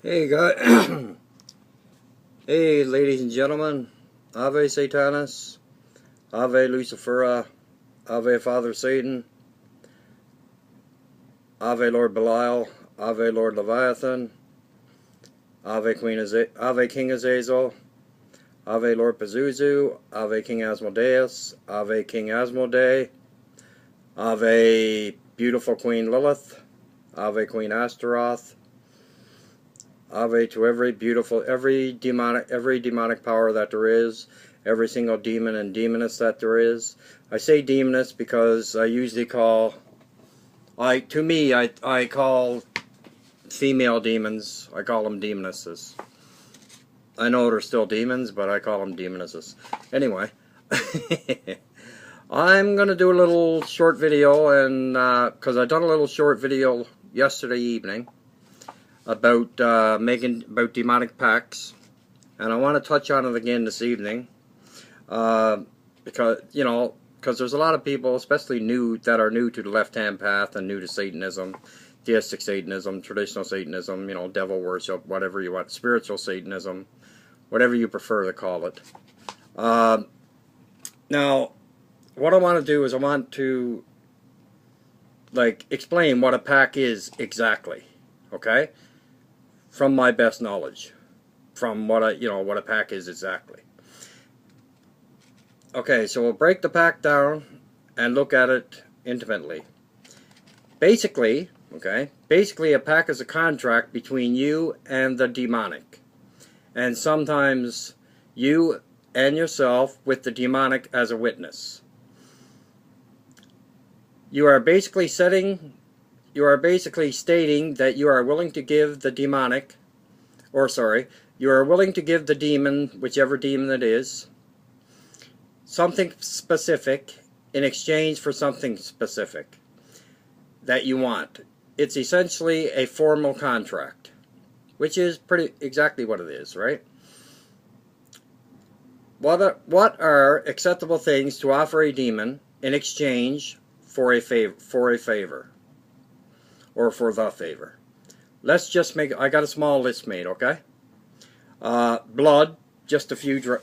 Hey guys, hey ladies and gentlemen, Ave Satanas, Ave Lucifera, Ave Father Satan, Ave Lord Belial, Ave Lord Leviathan, Ave King Azazel, Ave Lord Pazuzu, Ave King Asmodeus, Ave King Asmodee, Ave Beautiful Queen Lilith, Ave Queen Astaroth, Ave to every demonic power that there is, every single demon and demoness that there is. I say demoness because I usually call, I call female demons, I call them demonesses. I know they're still demons, but I call them demonesses. Anyway, I'm going to do a little short video, and because I done a little short video yesterday evening about demonic pacts, and I want to touch on it again this evening, because there's a lot of people, especially that are new to the left-hand path and new to Satanism, theistic Satanism, traditional Satanism, devil worship, whatever you want, spiritual Satanism, whatever you prefer to call it. Now, what I want to do is I want to explain what a pact is exactly, okay? From my best knowledge, from what what a pact is exactly. Okay, so we'll break the pact down and look at it intimately. Basically, a pact is a contract between you and the demonic, and sometimes you and yourself with the demonic as a witness. You are basically stating that you are willing to give the demonic, you are willing to give the demon, whichever demon it is, something specific in exchange for something specific that you want. It's essentially a formal contract, which is exactly what it is, right? What are acceptable things to offer a demon in exchange for a favor? Or for the favor. Let's just I got a small list made, okay? Blood, just a few,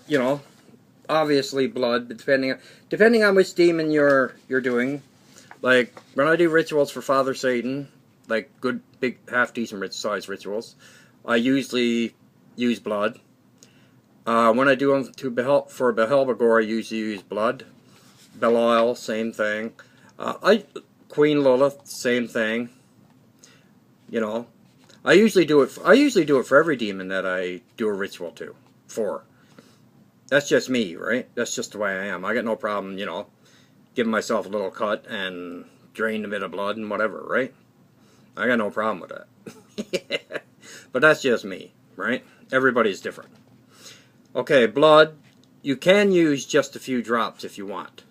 obviously blood, depending on which demon you're doing. Like, when I do rituals for Father Satan, like good, big, half-decent size rituals, I usually use blood. When I do them for Behelbagor, I usually use blood. Belial, same thing. Queen Lilith, same thing. I usually do it for every demon that I do a ritual for. That's just me, right? That's just the way I am. I got no problem, giving myself a little cut and drain a bit of blood and whatever, right? I got no problem with that. But that's just me, right? Everybody's different. Okay, blood, you can use just a few drops if you want.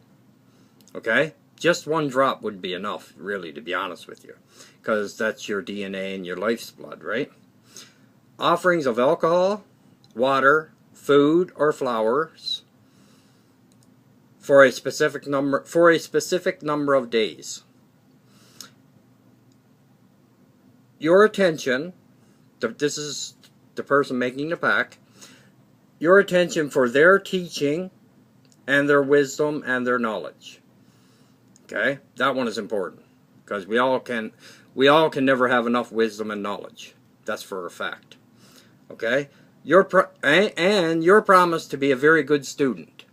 Okay? Just one drop would be enough, really, to be honest with you. Because that's your DNA and your life's blood, right? Offerings of alcohol, water, food, or flowers for a specific number of days. Your attention, this is the person making the pact, your attention for their teaching and their wisdom and their knowledge. Okay, that one is important, because we all can never have enough wisdom and knowledge. That's for a fact. Okay, and your promise to be a very good student,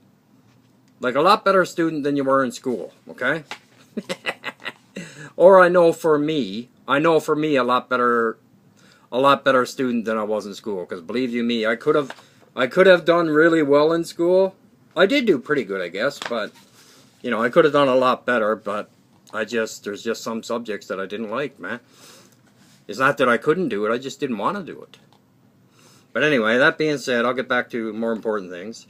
like a lot better student than you were in school. Okay, or I know for me a lot better student than I was in school. Because believe you me, I could have done really well in school. I did do pretty good, I guess, but I could have done a lot better, but there's just some subjects that I didn't like, man. It's not that I couldn't do it, I just didn't want to do it. But anyway, that being said, I'll get back to more important things.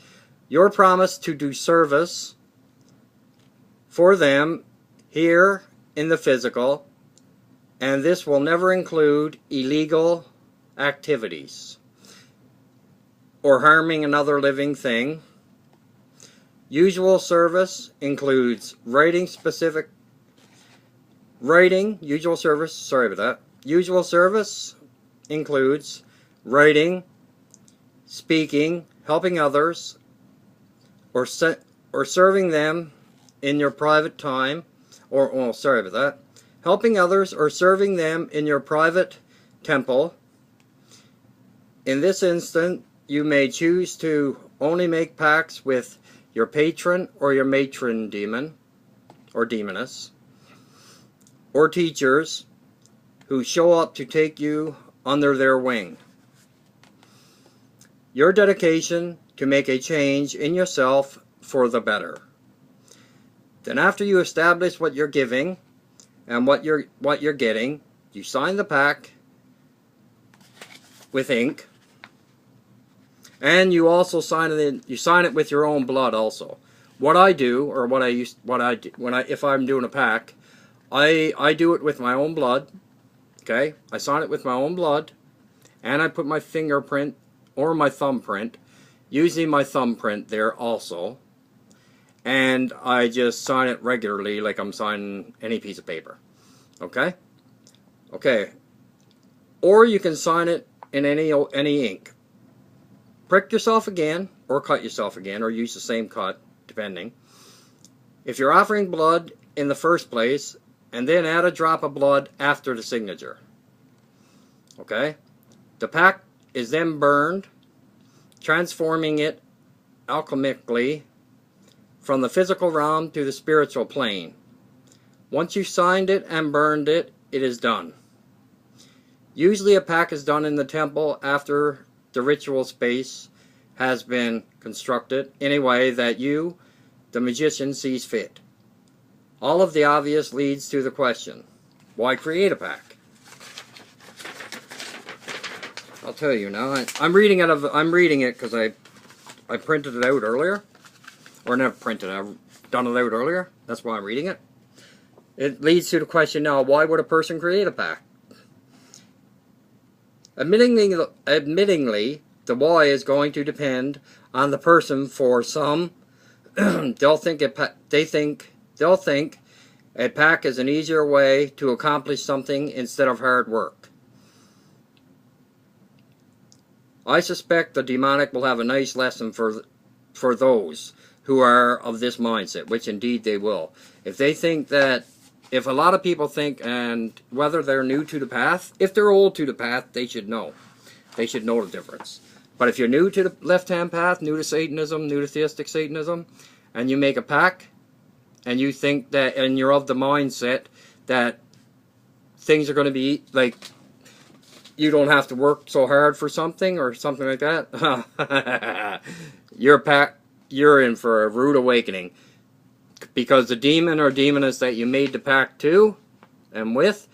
Your promise to do service for them here in the physical, and this will never include illegal activities or harming another living thing. Usual service includes usual service includes writing, speaking, helping others, or serving them in your private time, or, oh, sorry about that, helping others or serving them in your private temple. In this instant, you may choose to only make pacts with your patron or your matron demon, or demoness, or teachers who show up to take you under their wing. Your dedication to make a change in yourself for the better. Then after you establish what you're giving and what you're getting, you sign the pact with ink, and you also sign it with your own blood also. What I do, or if I'm doing a pact, I do it with my own blood. Okay, I sign it with my own blood, and I put my fingerprint or my thumbprint, usually my thumbprint there also, and I just sign it regularly like I'm signing any piece of paper. Okay? Okay. Or you can sign it in any ink. Prick yourself again, or cut yourself again, or use the same cut, depending. If you're offering blood in the first place, and then add a drop of blood after the signature. Okay? The pact is then burned, transforming it alchemically from the physical realm to the spiritual plane. Once you've signed it and burned it, it is done. Usually a pact is done in the temple after the ritual space has been constructed in a way that you, the magician, sees fit. All of the obvious leads to the question, why create a pact? I'll tell you now. I'm reading it because I printed it out earlier, or never printed it. I've done it out earlier. That's why I'm reading it. It leads to the question now: why would a person create a pact? Admittingly, the why is going to depend on the person. For some, they'll think a pact is an easier way to accomplish something instead of hard work. I suspect the demonic will have a nice lesson for those who are of this mindset, which indeed they will. If a lot of people think, and whether they're new to the path, if they're old to the path, they should know. They should know the difference. But if you're new to the left-hand path, new to Satanism, new to theistic Satanism, and you make a pact, and you think that, and you're of the mindset that things are going to be like, you don't have to work so hard for something or something like that, you're in for a rude awakening, because the demon or demoness that you made the pact to and with,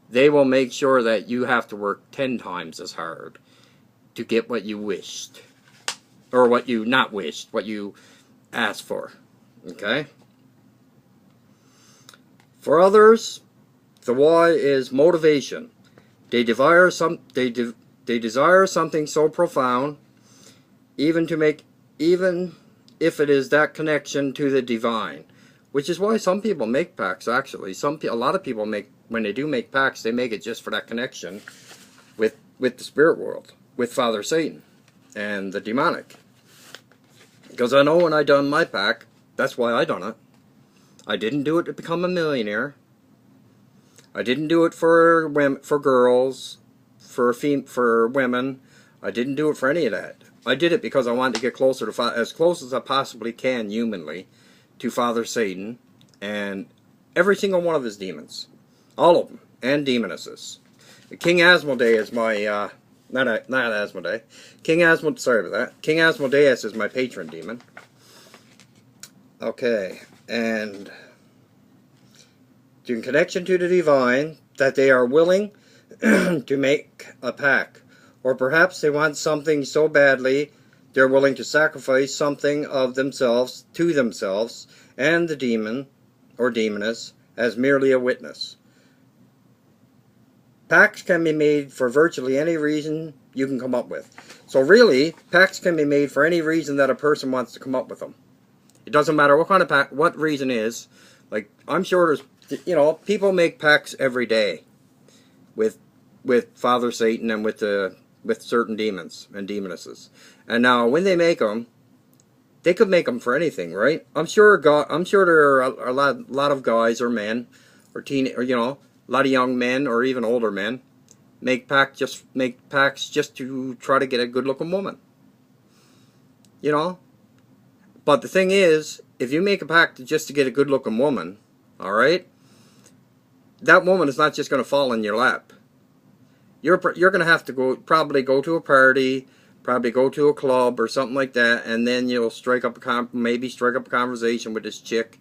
they will make sure that you have to work 10 times as hard to get what you wished, or what you not wished, what you asked for. Okay? For others, the why is motivation. They desire something so profound, even if it is that connection to the divine, which is why some people make pacts. Actually, a lot of people when they do make pacts, they make it just for that connection with the spirit world, with Father Satan and the demonic. Because I know when I done my pact, that's why I done it. I didn't do it to become a millionaire. I didn't do it for women, for girls, for women. I didn't do it for any of that. I did it because I wanted to get closer to as close as I possibly can humanly to Father Satan and every single one of his demons, all of them, and demonesses. King Asmodeus is my not Asmodee. Sorry about that. King Asmodeus is my patron demon. Okay, and in connection to the divine, that they are willing to make a pact. Or perhaps they want something so badly they're willing to sacrifice something of themselves to themselves and the demon or demoness as merely a witness. Pacts can be made for virtually any reason you can come up with. So really, pacts can be made for any reason that a person wants to come up with them. It doesn't matter what kind of pact, what reason is. Like, I'm sure there's, people make pacts every day with Father Satan and with the with certain demons and demonesses. And now, when they make them, they could make them for anything, right? I'm sure there are a lot of guys or men, or a lot of young men or even older men make pacts just to try to get a good-looking woman. You know? But the thing is, if you make a pact just to get a good-looking woman, all right, that woman is not just going to fall in your lap. You're going to have to probably go to a party, probably go to a club or something like that, and then you'll maybe strike up a conversation with this chick,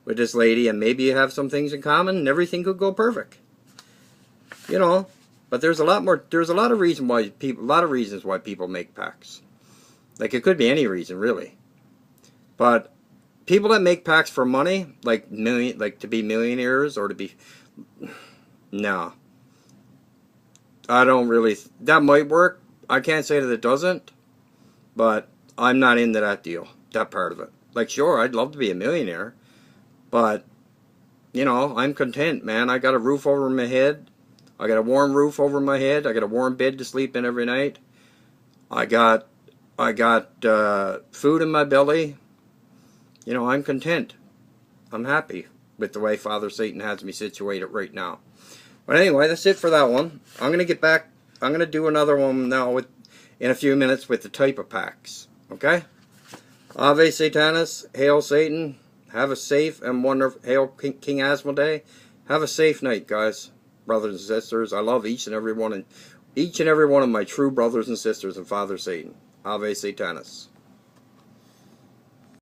with this lady, and maybe you have some things in common, and everything could go perfect. You know, but there's a lot of reasons why people make pacts. Like, it could be any reason, really. But people that make pacts for money, like to be millionaires or to be, no. I don't really, that might work. I can't say that it doesn't, but I'm not into that deal, that part of it. Like, sure, I'd love to be a millionaire, but, you know, I'm content, man. I got a roof over my head. I got a warm roof over my head. I got a warm bed to sleep in every night. I got food in my belly. You know, I'm content. I'm happy with the way Father Satan has me situated right now. But anyway, that's it for that one. I'm going to get back. I'm going to do another one now in a few minutes with the type of pacts. Okay? Ave Satanas. Hail Satan. Have a safe and wonderful... Hail King Asmodee. Have a safe night, guys. Brothers and sisters. I love each and every one of my true brothers and sisters in Father Satan. Ave Satanas.